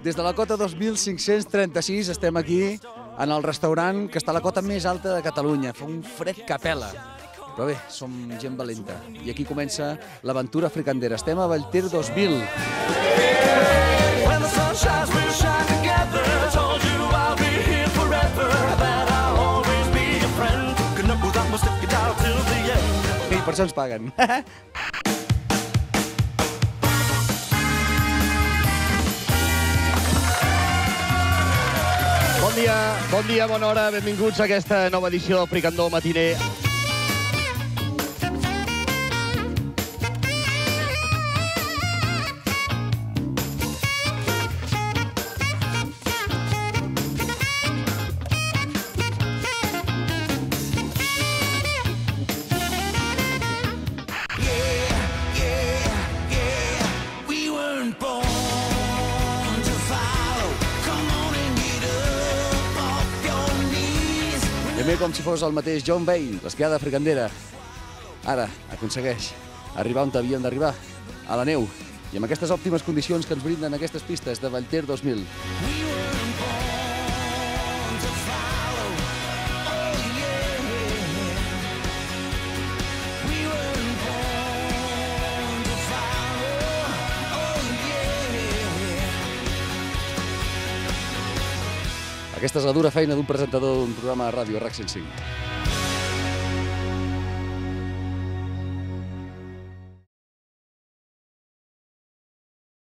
Des de la cota 2536 estem aquí en el restaurant que està a la cota més alta de Catalunya. Fa un fred que pela. Però bé, som gent valenta. I aquí comença l'aventura fricandera. Estem a Vallter 2000. I per això ens paguen. Bon dia, bona hora, benvinguts a aquesta nova edició del Fricandó Matiner. També com si fos el mateix John Bain, l'esquiada fricandera. Ara aconsegueix arribar on havíem d'arribar, a la neu, i amb aquestes òptimes condicions que ens brinden aquestes pistes de Vallter 2000. Aquesta és la dura feina d'un presentador d'un programa de ràdio, RAC 105.